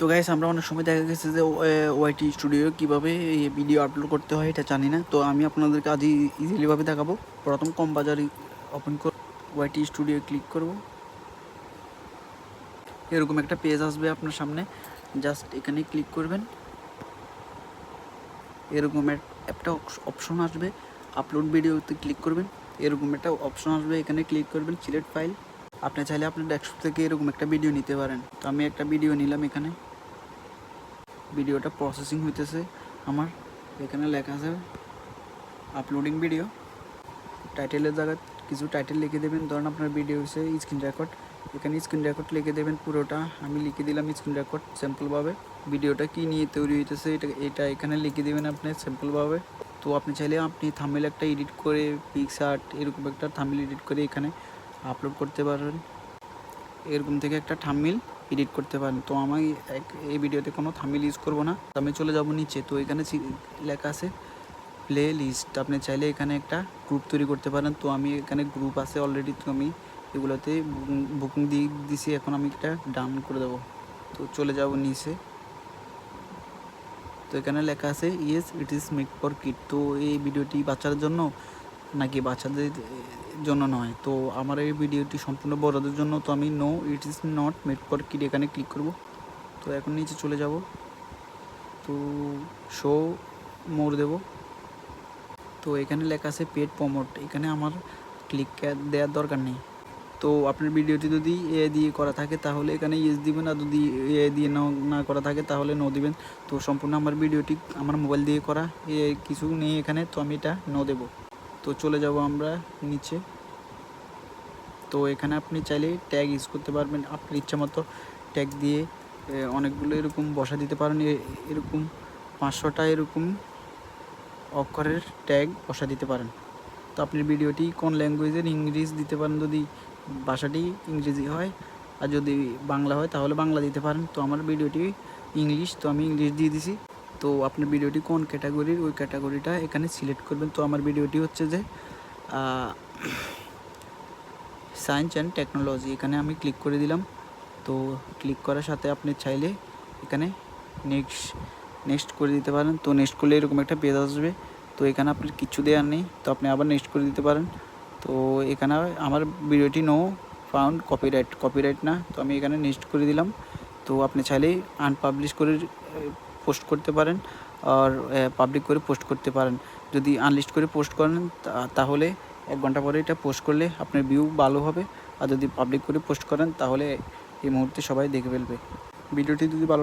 তো গাইস আমরা অনেক সময় দেখা গেছে যে ওয়াইটি স্টুডিও কীভাবে ভিডিও আপলোড করতে হয় এটা জানি না। তো আমি আপনাদেরকে আজ ইজিলিভাবে দেখাবো। প্রথম কম বাজারে ওপেন করে ওয়াইটি স্টুডিও ক্লিক করব। এরকম একটা পেজ আসবে আপনার সামনে, জাস্ট এখানে ক্লিক করবেন। এরকম একটা অপশন আসবে, আপলোড ভিডিওতে ক্লিক করবেন। এরকম একটা অপশন আসবে, এখানে ক্লিক করবেন সিলেক্ট ফাইল। আপনি চাইলে আপনার ডেস্কটপ থেকে এরকম একটা ভিডিও নিতে পারেন। তো আমি একটা ভিডিও নিলাম, এখানে ভিডিওটা প্রসেসিং হইতেছে আমার। এখানে লেখা আছে আপলোডিং ভিডিও। টাইটেলের জায়গায় কিছু টাইটেল লিখে দেবেন। ধরুন আপনার ভিডিও হচ্ছে স্ক্রিন রেকর্ড, এখানে স্ক্রিন রেকর্ড লিখে দেবেন পুরোটা। আমি লিখে দিলাম স্ক্রিন রেকর্ড সিম্পলভাবে। ভিডিওটা কী নিয়ে তৈরি হইতেছে এটা এখানে লিখে দেবেন আপনি সিম্পলভাবে। তো আপনি চাইলে আপনি থাম্বনেল একটা এডিট করে পিকচার্ট এরকম একটা থাম্বনেল এডিট করে এখানে আপলোড করতে পারবেন। এরকম থেকে একটা থাম্বনেল এডিট করতে পারেন। তো আমি এই ভিডিওতে কোনো থাম্বনেল ইউজ করব না। আমি চলে যাব নিচে। তো এখানে লেখা আছে প্লে লিস্ট। আপনি চাইলে এখানে একটা গ্রুপ তৈরি করতে পারেন। তো আমি এখানে গ্রুপ আছে অলরেডি, তো আমি এগুলোতে বুকিং দিয়ে দিছি। এখন আমি এটা ডান করে দেবো। তো চলে যাব নিচে। তো এখানে লেখা আছে yes it is made for kid. তো এই ভিডিওটি বাচ্চাদের জন্য নাকি বাচ্চাদের জন্য নয়। তো আমার এই ভিডিওটি সম্পূর্ণ বড়দের জন্য। তো আমি no it is not made for kid এখানে ক্লিক করব। তো এখন নিচে চলে যাব। তো শো মোর দেব। তো এখানে লেখা আছে পেড প্রমোট, এখানে আমার ক্লিক দেওয়ার দরকার নেই। তো আপনার ভিডিওটি যদি এ দিয়ে করা থাকে তাহলে এখানে ইয়েস দিবেন, আর যদি এ দিয়ে না করা থাকে তাহলে নো দিবেন। তো সম্পূর্ণ আমার ভিডিওটি আমার মোবাইল দিয়ে করা, কিছু নেই এখানে। তো আমি এটা নো দেব। তো চলে যাব আমরা নিচে। তো এখানে আপনি চাইলে ট্যাগ ইউজ করতে পারবেন আপনার ইচ্ছা মতো। ট্যাগ দিয়ে অনেকগুলো এরকম বসা দিতে পারেন। এরকম 500টা এরকম অক্ষরের ট্যাগ বসা দিতে পারেন। তো আপনার ভিডিওটি কোন ল্যাঙ্গুয়েজের ইংলিশ দিতে পারেন, যদি ভাষাটি ইংরেজি হয়, আর যদি বাংলা হয় তাহলে বাংলা দিতে পারেন। তো আমার ভিডিওটি ইংলিশ, তো আমি ইংলিশ দিয়ে দিছি। তো আপনার ভিডিওটি কোন ক্যাটাগরির ওই ক্যাটাগরিটা এখানে সিলেক্ট করবেন। তো আমার ভিডিওটি হচ্ছে যে সায়েন্স অ্যান্ড টেকনোলজি, এখানে আমি ক্লিক করে দিলাম। তো ক্লিক করার সাথে আপনি চাইলে এখানে নেক্সট করে দিতে পারেন। তো নেক্সট করলে এরকম একটা পেজ আসবে। তো এখানে আপনার কিছু দেওয়ার নেই, তো আপনি আবার নেক্সট করে দিতে পারেন। তো এখানে আমার ভিডিওটি নো ফাউন্ড কপিরাইট না। তো আমি এখানে নেক্সট করে দিলাম। তো আপনি চাইলেই আনপাবলিশ করে পোস্ট করতে পারেন, আর পাবলিক করে পোস্ট করতে পারেন। যদি আনলিস্ট করে পোস্ট করেন তাহলে 1 ঘন্টা পরে এটা পোস্ট করলে আপনার ভিউ ভালো হবে। আর যদি পাবলিক করে পোস্ট করেন তাহলে এই মুহূর্তে সবাই দেখে ফেলবে। ভিডিওটি যদি ভালো